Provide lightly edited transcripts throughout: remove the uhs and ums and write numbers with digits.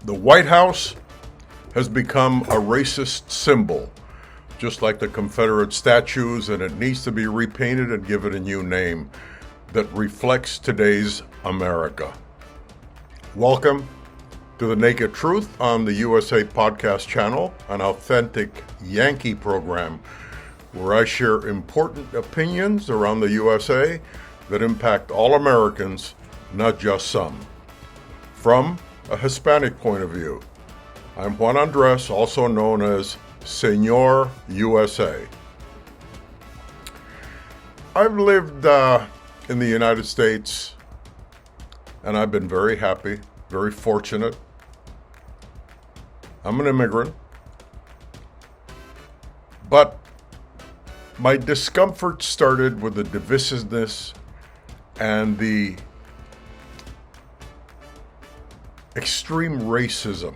The White House has become a racist symbol, just like the Confederate statues, and it needs to be repainted and given a new name that reflects today's America. Welcome to The Naked Truth on the USA Podcast Channel, an authentic Yankee program where I share important opinions around the USA that impact all Americans, not just some. From a Hispanic point of view, I'm Juan Andres, also known as Señor USA. I've lived in the United States, and I've been very happy, very fortunate. I'm an immigrant, but my discomfort started with the divisiveness and the extreme racism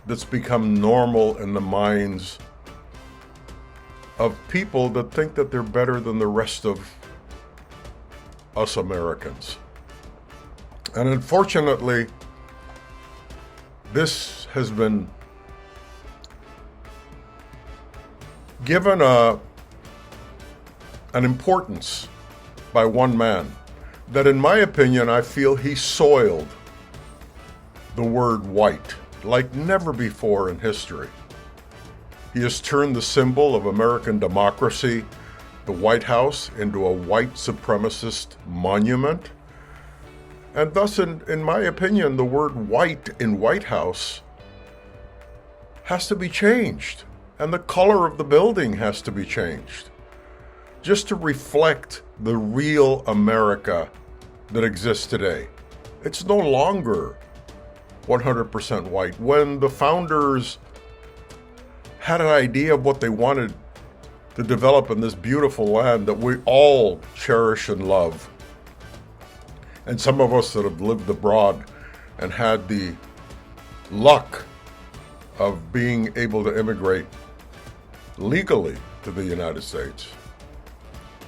that's become normal in the minds of people that think that they're better than the rest of us Americans. And unfortunately, this has been given an importance by one man that, in my opinion, I feel he soiled the word white like never before in history. He has turned the symbol of American democracy, the White House, into a white supremacist monument. And thus, in my opinion, the word white in White House has to be changed. And the color of the building has to be changed, just to reflect the real America that exists today. It's no longer 100% white. When the founders had an idea of what they wanted to develop in this beautiful land that we all cherish and love, and some of us that have lived abroad and had the luck of being able to immigrate legally to the United States.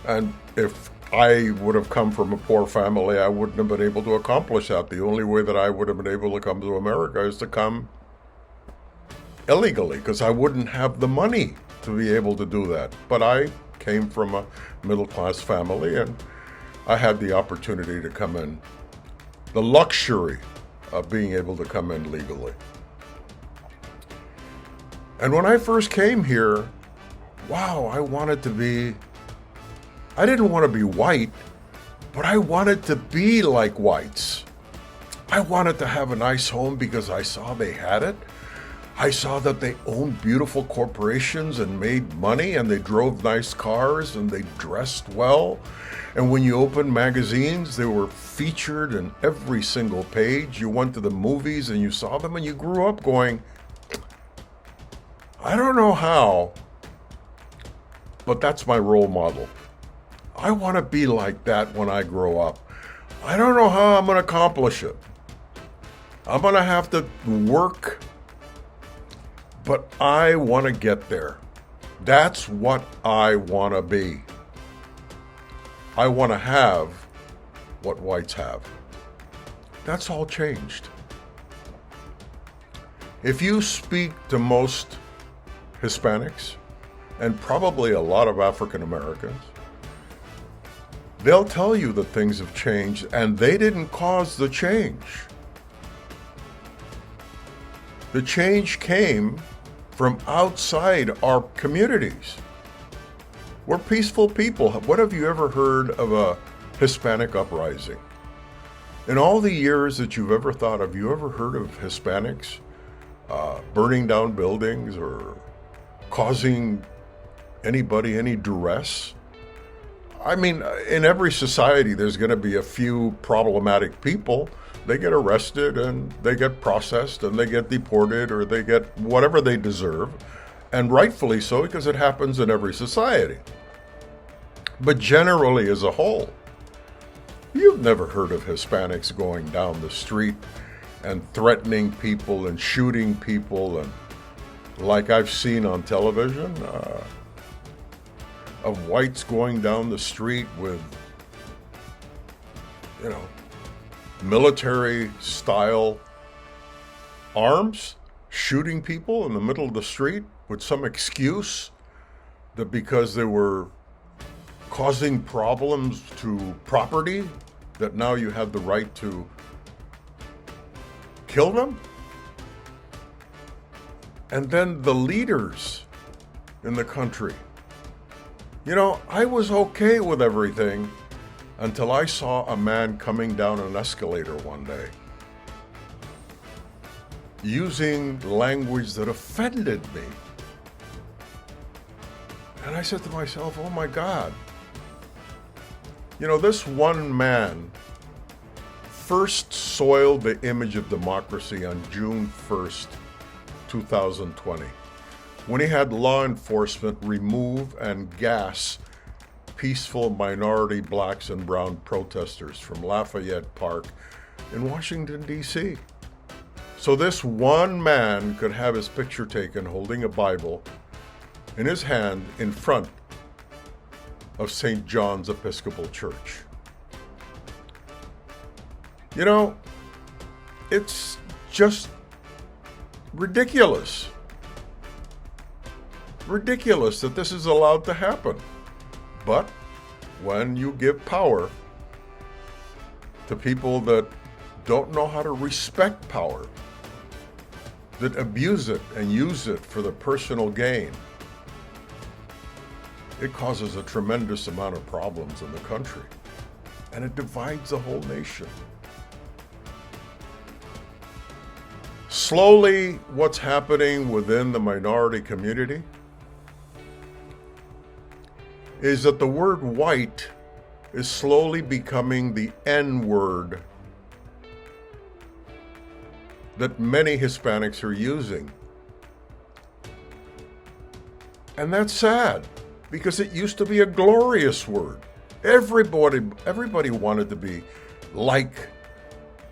And if I would have come from a poor family, I wouldn't have been able to accomplish that. The only way that I would have been able to come to America is to come illegally, because I wouldn't have the money to be able to do that. But I came from a middle-class family, and I had the opportunity to come in, the luxury of being able to come in legally. And when I first came here, wow, I didn't want to be white, but I wanted to be like whites. I wanted to have a nice home because I saw they had it. I saw that they owned beautiful corporations and made money, and they drove nice cars and they dressed well. And when you opened magazines, they were featured in every single page. You went to the movies and you saw them, and you grew up going, I don't know how, but that's my role model. I want to be like that when I grow up. I don't know how I'm going to accomplish it. I'm going to have to work, but I want to get there. That's what I want to be. I want to have what whites have. That's all changed. If you speak to most Hispanics, and probably a lot of African Americans, they'll tell you that things have changed, and they didn't cause the change. The change came from outside our communities. We're peaceful people. What have you ever heard of a Hispanic uprising? In all the years that you've ever thought of, you ever heard of Hispanics burning down buildings or causing anybody any duress? I mean, in every society, there's going to be a few problematic people. They get arrested and they get processed and they get deported, or they get whatever they deserve, and rightfully so, because it happens in every society. But generally, as a whole, you've never heard of Hispanics going down the street and threatening people and shooting people, and like I've seen on television, of whites going down the street with, military style arms, shooting people in the middle of the street with some excuse that because they were causing problems to property, that now you have the right to kill them? And then the leaders in the country. You know, I was okay with everything until I saw a man coming down an escalator one day using language that offended me. And I said to myself, oh my God. You know, this one man first soiled the image of democracy on June 1st, 2020, when he had law enforcement remove and gas peaceful minority blacks and brown protesters from Lafayette Park in Washington, D.C. So this one man could have his picture taken holding a Bible in his hand in front of St. John's Episcopal Church. You know, it's just ridiculous. Ridiculous that this is allowed to happen. But when you give power to people that don't know how to respect power, that abuse it and use it for the personal gain, it causes a tremendous amount of problems in the country, and it divides the whole nation. Slowly, what's happening within the minority community is that the word white is slowly becoming the N-word that many Hispanics are using. And that's sad, because it used to be a glorious word. Everybody wanted to be like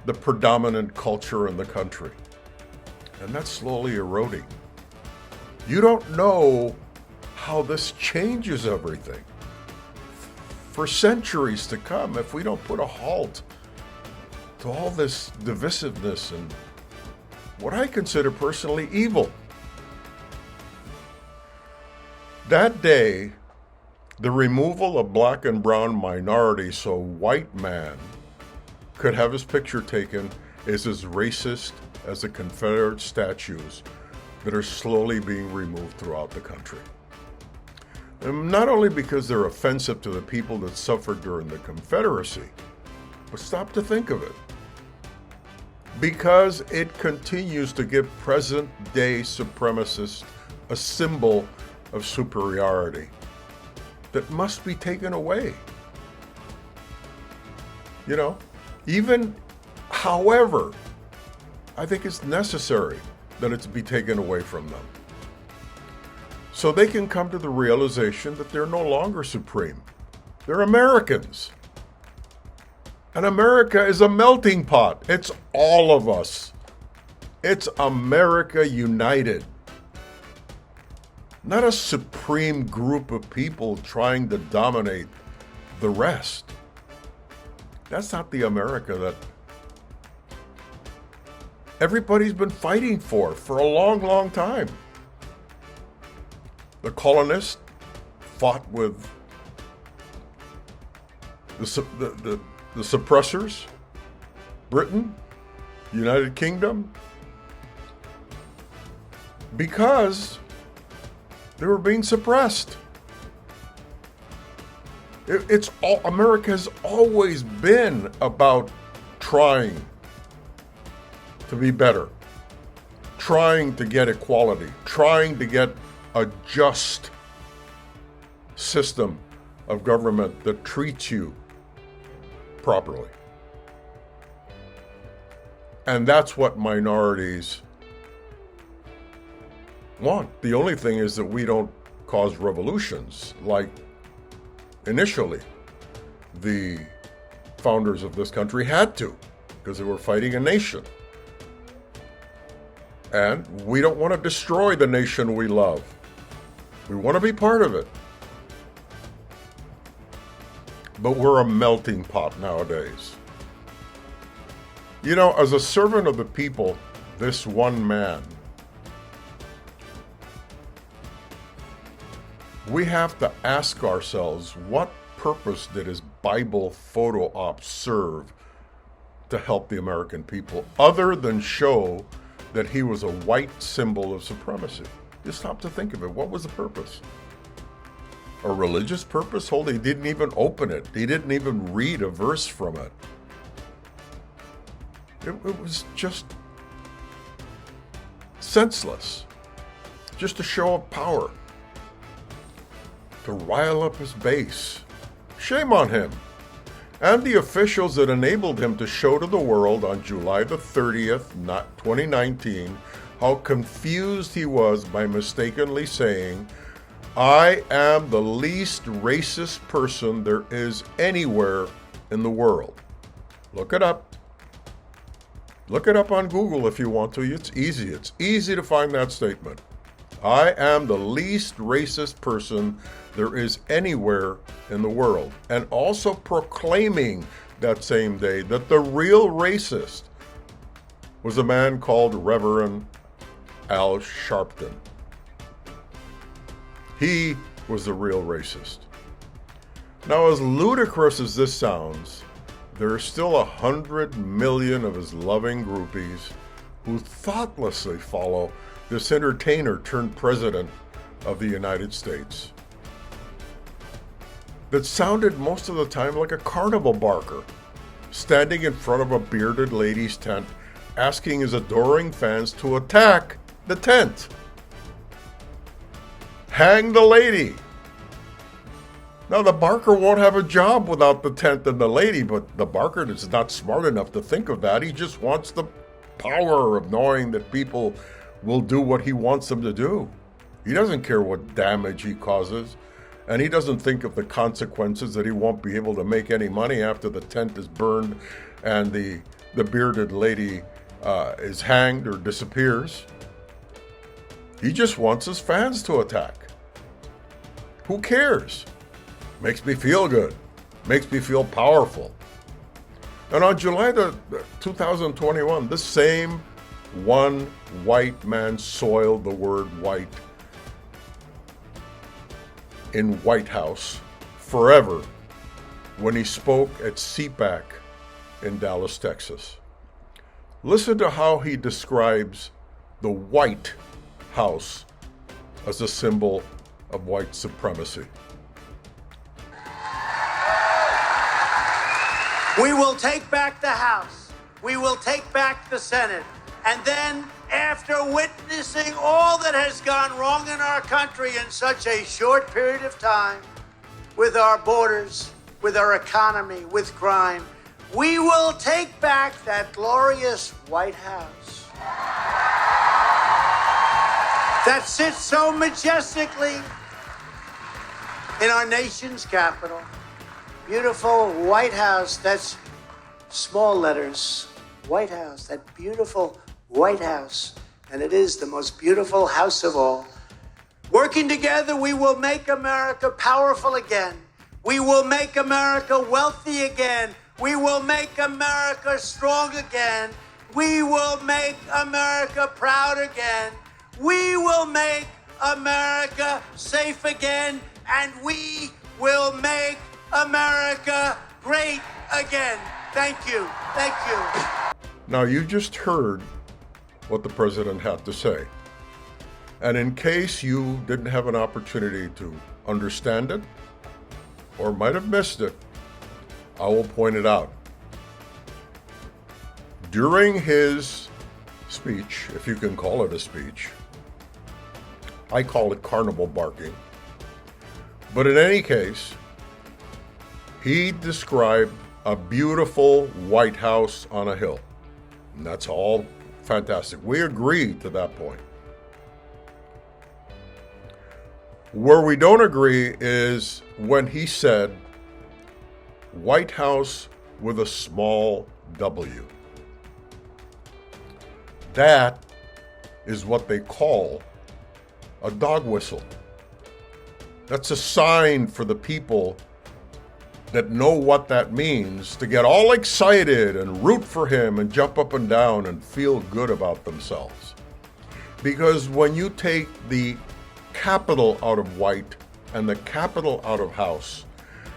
the predominant culture in the country. And that's slowly eroding. You don't know how this changes everything for centuries to come if we don't put a halt to all this divisiveness and what I consider personally evil. That day, the removal of black and brown minorities so white man could have his picture taken is as racist as the Confederate statues that are slowly being removed throughout the country. And not only because they're offensive to the people that suffered during the Confederacy, but stop to think of it, because it continues to give present-day supremacists a symbol of superiority that must be taken away. You know, however, I think it's necessary that it be taken away from them, so they can come to the realization that they're no longer supreme. They're Americans. And America is a melting pot. It's all of us. It's America united. Not a supreme group of people trying to dominate the rest. That's not the America that everybody's been fighting for a long, long time. The colonists fought with the suppressors, Britain, United Kingdom, because they were being suppressed. America has always been about trying to be better, trying to get equality, trying to get a just system of government that treats you properly. And that's what minorities want. The only thing is that we don't cause revolutions like initially the founders of this country had to, because they were fighting a nation. And we don't want to destroy the nation we love. We want to be part of it. But we're a melting pot nowadays. You know, as a servant of the people, this one man. We have to ask ourselves, what purpose did his Bible photo op serve to help the American people, other than show that he was a white symbol of supremacy? Just stop to think of it. What was the purpose? A religious purpose? He didn't even open it. He didn't even read a verse from it. It was just senseless. Just a show of power. To rile up his base. Shame on him. And the officials that enabled him to show to the world on July the 30th, 2019, how confused he was by mistakenly saying, "I am the least racist person there is anywhere in the world." Look it up. Look it up on Google if you want to. It's easy. It's easy to find that statement. I am the least racist person there is anywhere in the world. And also proclaiming that same day that the real racist was a man called Reverend Al Sharpton. He was the real racist. Now, as ludicrous as this sounds, there are still 100 million of his loving groupies who thoughtlessly follow this entertainer turned president of the United States. That sounded most of the time like a carnival barker, standing in front of a bearded lady's tent, asking his adoring fans to attack the tent. Hang the lady. Now, the barker won't have a job without the tent and the lady, but the barker is not smart enough to think of that. He just wants the power of knowing that people will do what he wants them to do. He doesn't care what damage he causes, and he doesn't think of the consequences that he won't be able to make any money after the tent is burned and the bearded lady is hanged or disappears. He just wants his fans to attack. Who cares? Makes me feel good. Makes me feel powerful. And on July 2021, this same one white man soiled the word white in White House forever when he spoke at CPAC in Dallas, Texas. Listen to how he describes the White House as a symbol of white supremacy. We will take back the House. We will take back the Senate. And then, after witnessing all that has gone wrong in our country in such a short period of time, with our borders, with our economy, with crime, we will take back that glorious White House that sits so majestically in our nation's capital. Beautiful White House, that's small letters, White House, that beautiful White House. And it is the most beautiful house of all. Working together, we will make America powerful again. We will make America wealthy again. We will make America strong again. We will make America proud again. We will make America safe again. And we will make America great again. Thank you. Thank you. Now, you just heard what the president had to say. And in case you didn't have an opportunity to understand it or might have missed it, I will point it out. During his speech, if you can call it a speech, I call it carnival barking. But in any case, he described a beautiful White House on a hill. And that's all fantastic. We agree to that point. Where we don't agree is when he said White House with a small W. That is what they call a dog whistle. That's a sign for the people that know what that means to get all excited and root for him and jump up and down and feel good about themselves. Because when you take the capital out of white and the capital out of house,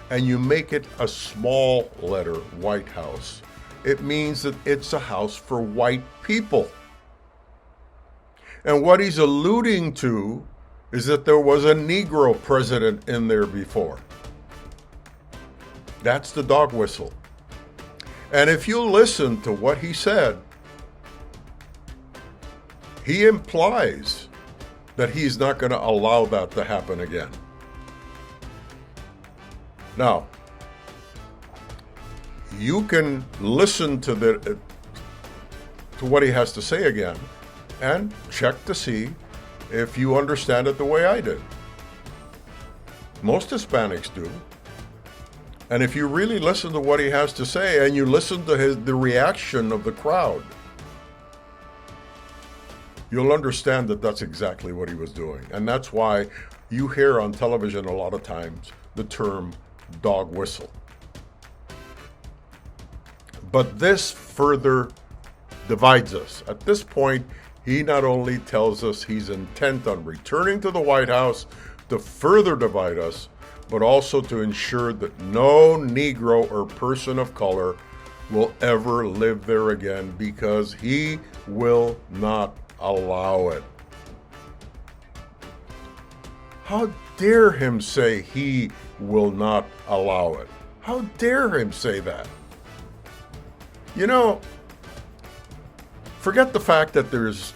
and you make it a small letter, White House, it means that it's a house for white people. And what he's alluding to is that there was a Negro president in there before. That's the dog whistle. And if you listen to what he said, he implies that he's not going to allow that to happen again. Now, you can listen to what he has to say again and check to see if you understand it the way I did. Most Hispanics do. And if you really listen to what he has to say and you listen to the reaction of the crowd, you'll understand that that's exactly what he was doing. And that's why you hear on television a lot of times the term dog whistle. But this further divides us. At this point, he not only tells us he's intent on returning to the White House to further divide us, but also to ensure that no Negro or person of color will ever live there again, because he will not allow it. How dare him say he will not allow it? How dare him say that? You know, forget the fact that there's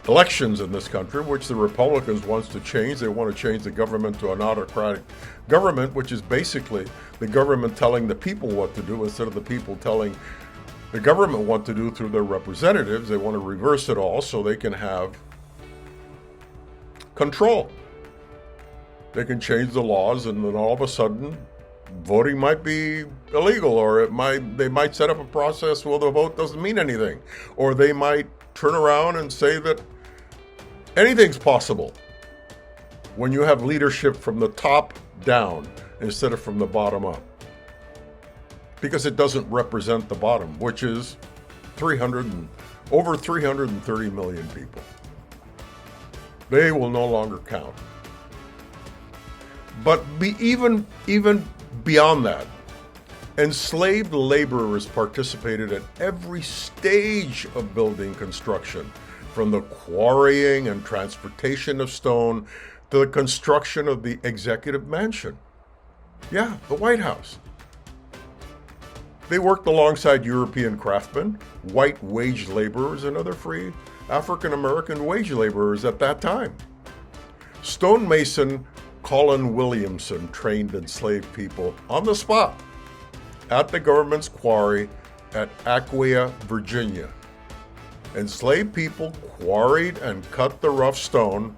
elections in this country, which the Republicans wants to change. They want to change the government to an autocratic government, which is basically the government telling the people what to do instead of the people telling the government what to do through their representatives. They want to reverse it all so they can have control. They can change the laws, and then all of a sudden, voting might be illegal, or they might set up a process where the vote doesn't mean anything, or they might turn around and say that anything's possible when you have leadership from the top down instead of from the bottom up, because it doesn't represent the bottom, which is over 330 million people. They will no longer count. But even beyond that, enslaved laborers participated at every stage of building construction, from the quarrying and transportation of stone to the construction of the executive mansion. Yeah, the White House. They worked alongside European craftsmen, white wage laborers, and other free African American wage laborers at that time. Stonemason Colin Williamson trained enslaved people on the spot at the government's quarry at Aquia, Virginia. Enslaved people quarried and cut the rough stone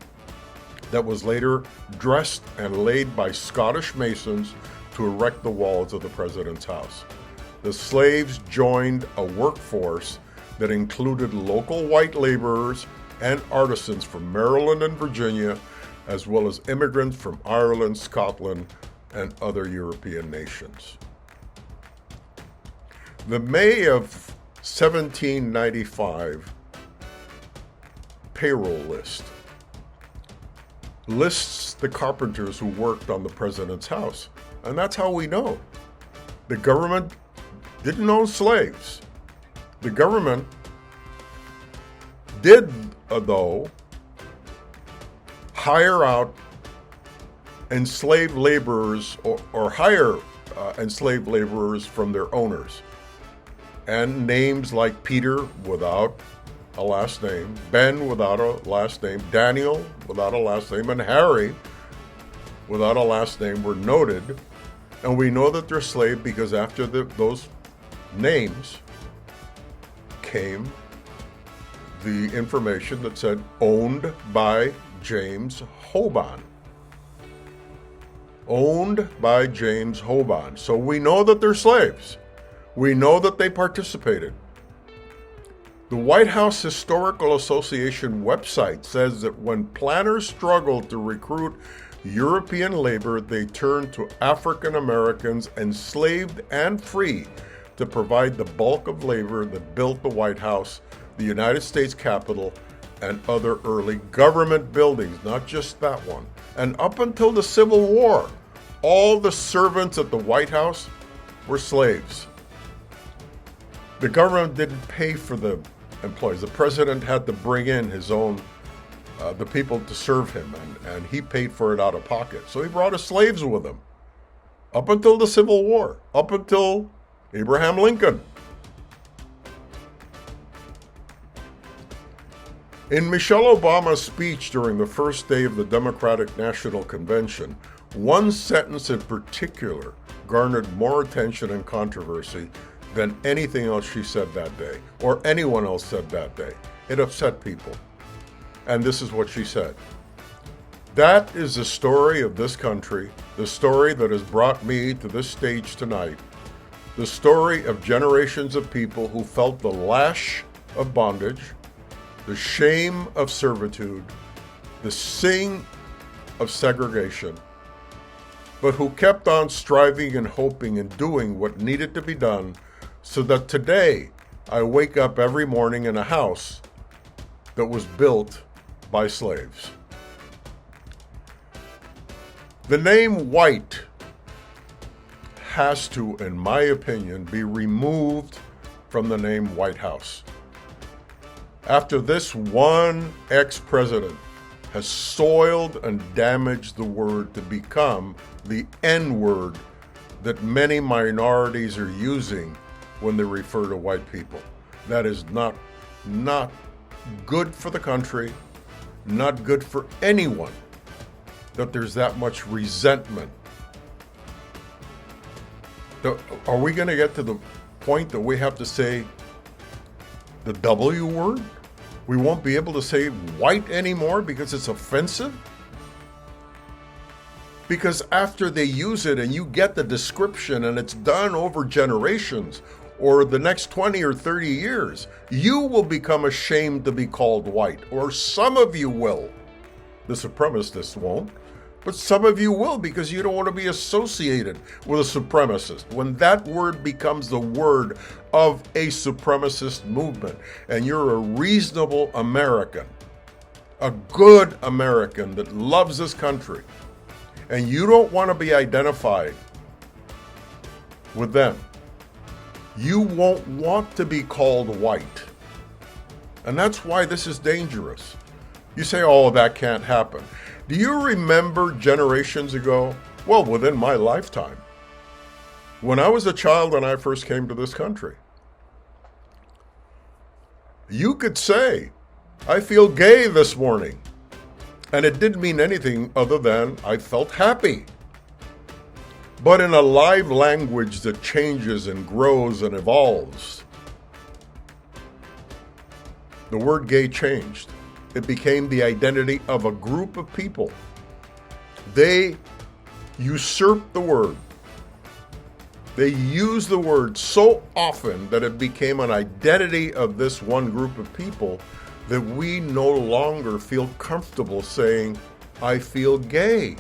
that was later dressed and laid by Scottish masons to erect the walls of the president's house. The slaves joined a workforce that included local white laborers and artisans from Maryland and Virginia, as well as immigrants from Ireland, Scotland, and other European nations. The May of 1795 payroll list lists the carpenters who worked on the president's house. And that's how we know. The government didn't own slaves. The government did, though, hire out enslaved laborers or hire enslaved laborers from their owners. And names like Peter without a last name, Ben without a last name, Daniel without a last name, and Harry without a last name were noted. And we know that they're slave because after those names came the information that said owned by James Hoban. Owned by James Hoban. So we know that they're slaves. We know that they participated. The White House Historical Association website says that when planners struggled to recruit European labor, they turned to African Americans, enslaved and free, to provide the bulk of labor that built the White House, the United States Capitol, and other early government buildings, not just that one. And up until the Civil War, all the servants at the White House were slaves. The government didn't pay for the employees. The president had to bring in his own, the people to serve him, and he paid for it out of pocket. So he brought his slaves with him up until the Civil War, up until Abraham Lincoln. In Michelle Obama's speech during the first day of the Democratic National Convention, one sentence in particular garnered more attention and controversy than anything else she said that day, or anyone else said that day. It upset people. And this is what she said. That is the story of this country, the story that has brought me to this stage tonight, the story of generations of people who felt the lash of bondage, the shame of servitude, the sting of segregation, but who kept on striving and hoping and doing what needed to be done, so that today I wake up every morning in a house that was built by slaves. The name white has to, in my opinion, be removed from the name White House. After this one ex-president has soiled and damaged the word to become the N-word that many minorities are using when they refer to white people. That is not good for the country, not good for anyone, that there's that much resentment. Are we going to get to the point that we have to say the W word? We won't be able to say white anymore because it's offensive? Because after they use it and you get the description and it's done over generations or the next 20 or 30 years, you will become ashamed to be called white, or some of you will. The supremacists won't, but some of you will, because you don't want to be associated with a supremacist. When that word becomes the word of a supremacist movement, and you're a reasonable American, a good American that loves this country, and you don't want to be identified with them, you won't want to be called white. And that's why this is dangerous. You say, oh, that can't happen. Do you remember generations ago, well, within my lifetime, when I was a child and I first came to this country, you could say, I feel gay this morning. And it didn't mean anything other than I felt happy. But in a live language that changes and grows and evolves, the word gay changed. It became the identity of a group of people. They usurped the word. They used the word so often that it became an identity of this one group of people that we no longer feel comfortable saying, I feel gay.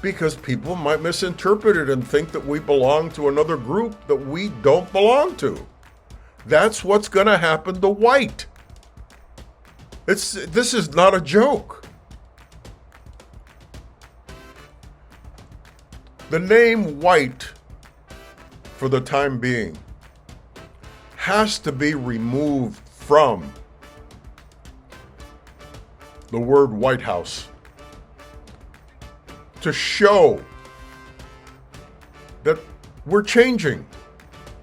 Because people might misinterpret it and think that we belong to another group that we don't belong to. That's what's going to happen to white. This is not a joke. The name white, for the time being, has to be removed from the word White House to show that we're changing,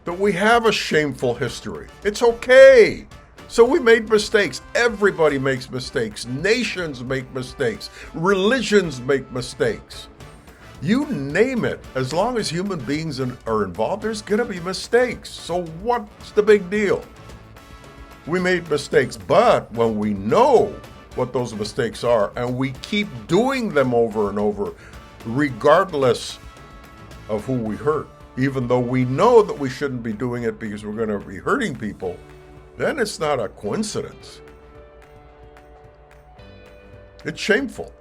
that we have a shameful history. It's okay. So we made mistakes. Everybody makes mistakes. Nations make mistakes. Religions make mistakes. You name it. As long as human beings are involved, there's going to be mistakes. So what's the big deal? We made mistakes, but when we know what those mistakes are and we keep doing them over and over, regardless of who we hurt, even though we know that we shouldn't be doing it because we're going to be hurting people, then it's not a coincidence. It's shameful.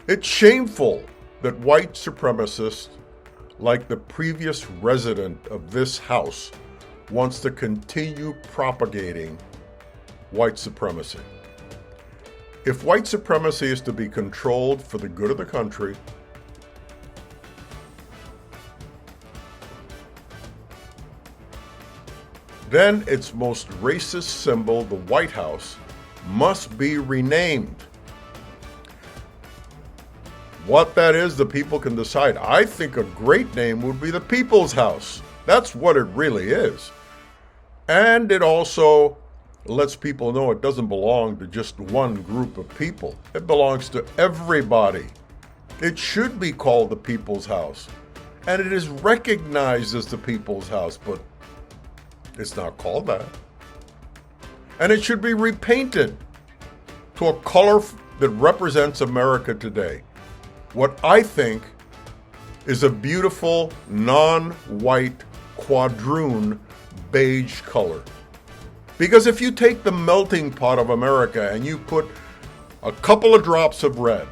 It's shameful that white supremacists, like the previous resident of this house, wants to continue propagating white supremacy. If white supremacy is to be controlled for the good of the country, then its most racist symbol, the White House, must be renamed. What that is, the people can decide. I think a great name would be the People's House. That's what it really is. And it also lets people know it doesn't belong to just one group of people. It belongs to everybody. It should be called the People's House. And it is recognized as the People's House, but it's not called that. And it should be repainted to a color that represents America today. What I think is a beautiful, non-white, quadroon beige color. Because if you take the melting pot of America and you put a couple of drops of red,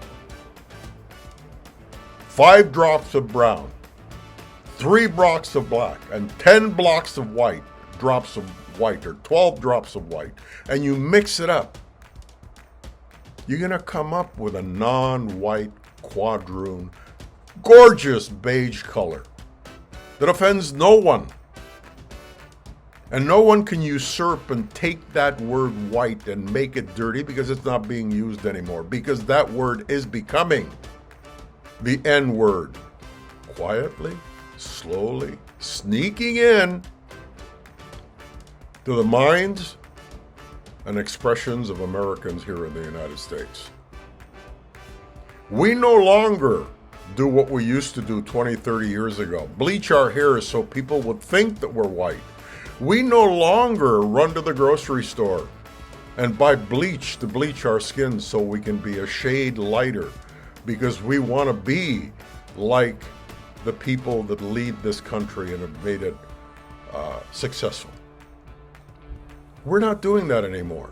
5 drops of brown, 3 blocks of black, and 10 blocks of white, drops of white, or 12 drops of white, and you mix it up, you're going to come up with a non-white quadroon, gorgeous beige color that offends no one. And no one can usurp and take that word white and make it dirty because it's not being used anymore. Because that word is becoming the N-word. Quietly, slowly, sneaking in to the minds and expressions of Americans here in the United States. We no longer do what we used to do 20, 30 years ago. Bleach our hair so people would think that we're white. We no longer run to the grocery store and buy bleach to bleach our skin so we can be a shade lighter because we want to be like the people that lead this country and have made it successful. We're not doing that anymore.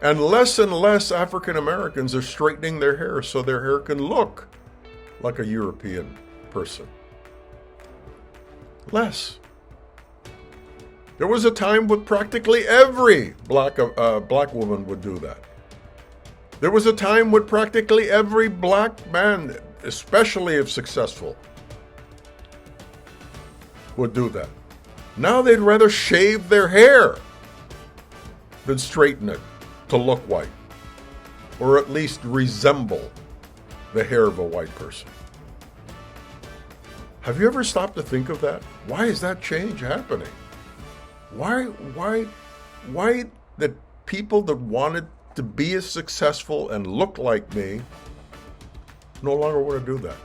And less African Americans are straightening their hair so their hair can look like a European person. Less. There was a time when practically every black woman would do that. There was a time when practically every black man, especially if successful, would do that. Now they'd rather shave their hair than straighten it to look white, or at least resemble the hair of a white person. Have you ever stopped to think of that? Why is that change happening? Why the people that wanted to be as successful and look like me no longer want to do that?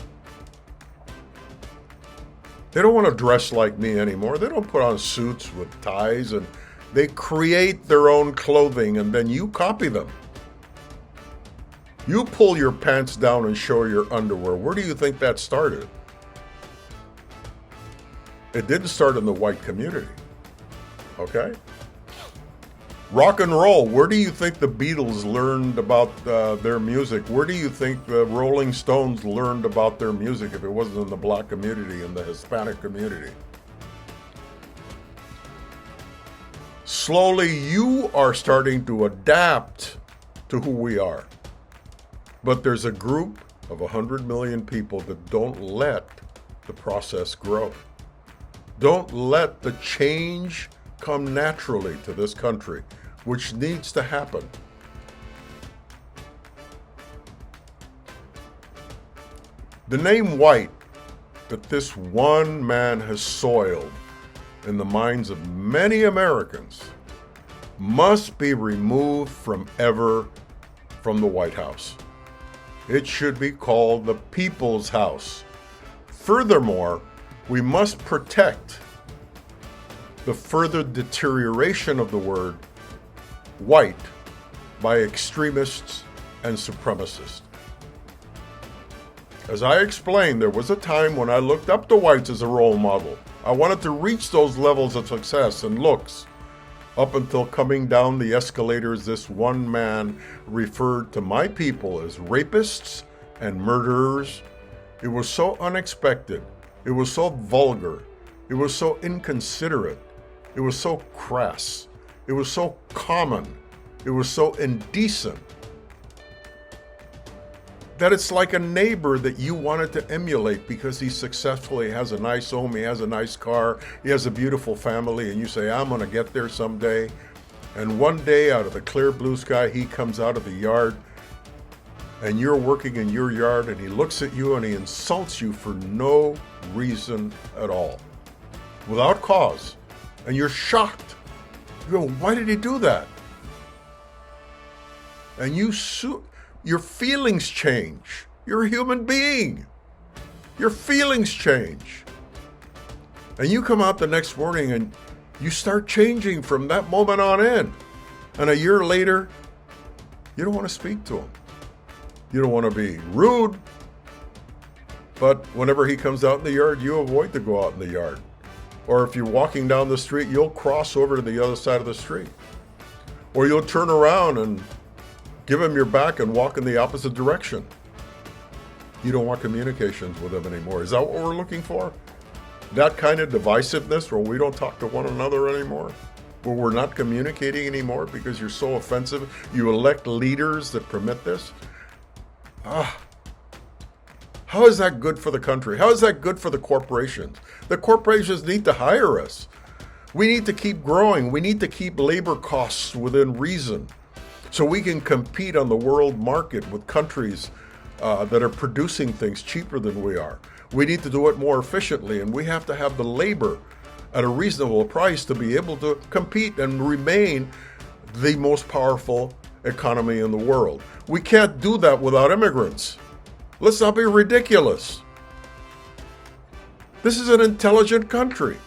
They don't want to dress like me anymore. They don't put on suits with ties, and they create their own clothing and then you copy them. You pull your pants down and show your underwear. Where do you think that started? It didn't start in the white community. Okay? Rock and roll. Where do you think the Beatles learned about their music? Where do you think the Rolling Stones learned about their music if it wasn't in the black community and the Hispanic community? Slowly, you are starting to adapt to who we are. But there's a group of 100 million people that don't let the process grow. Don't let the change come naturally to this country, which needs to happen. The name white that this one man has soiled in the minds of many Americans must be removed from the White House. It should be called the People's House. Furthermore, we must protect the further deterioration of the word white by extremists and supremacists. As I explained, there was a time when I looked up to whites as a role model. I wanted to reach those levels of success and looks. Up until coming down the escalators, this one man referred to my people as rapists and murderers. It was so unexpected. It was so vulgar. It was so inconsiderate. It was so crass. It was so common. It was so indecent that it's like a neighbor that you wanted to emulate because he's successful, he has a nice home, he has a nice car, he has a beautiful family, and you say, I'm going to get there someday. And one day, out of the clear blue sky, he comes out of the yard, and you're working in your yard, and he looks at you and he insults you for no reason at all, without cause. And you're shocked. You go, why did he do that? And your feelings change. You're a human being. Your feelings change. And you come out the next morning and you start changing from that moment on in. And a year later, you don't want to speak to him. You don't want to be rude. But whenever he comes out in the yard, you avoid to go out in the yard. Or if you're walking down the street, you'll cross over to the other side of the street. Or you'll turn around and give him your back and walk in the opposite direction. You don't want communications with him anymore. Is that what we're looking for? That kind of divisiveness where we don't talk to one another anymore? Where we're not communicating anymore because you're so offensive? You elect leaders that permit this? How is that good for the country? How is that good for the corporations? The corporations need to hire us. We need to keep growing. We need to keep labor costs within reason, so we can compete on the world market with countries that are producing things cheaper than we are. We need to do it more efficiently, and we have to have the labor at a reasonable price to be able to compete and remain the most powerful economy in the world. We can't do that without immigrants. Let's not be ridiculous. This is an intelligent country.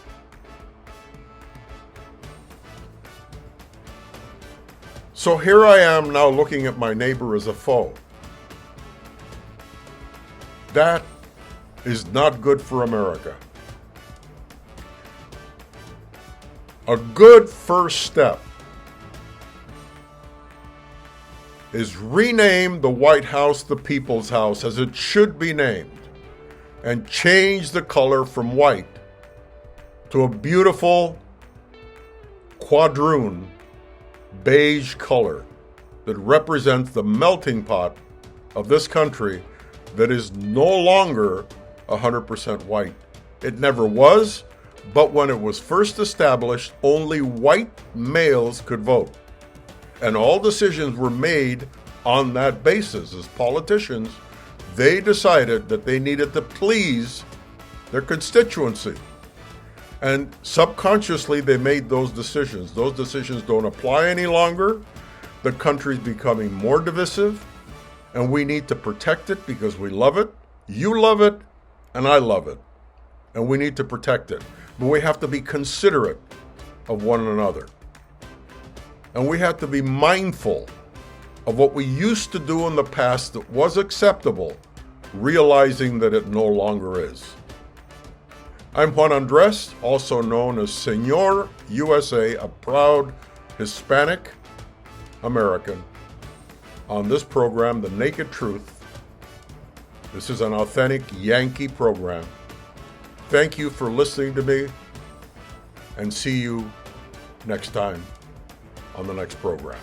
So here I am now looking at my neighbor as a foe. That is not good for America. A good first step is rename the White House the People's House as it should be named, and change the color from white to a beautiful quadroon beige color that represents the melting pot of this country that is no longer 100% white. It never was, but when it was first established, only white males could vote. And all decisions were made on that basis. As politicians, they decided that they needed to please their constituency. And subconsciously, they made those decisions. Those decisions don't apply any longer. The country's becoming more divisive, and we need to protect it because we love it. You love it, and I love it. And we need to protect it. But we have to be considerate of one another. And we have to be mindful of what we used to do in the past that was acceptable, realizing that it no longer is. I'm Juan Andres, also known as Senor USA, a proud Hispanic American. On this program, The Naked Truth. This is an authentic Yankee program. Thank you for listening to me, and see you next time on the next program.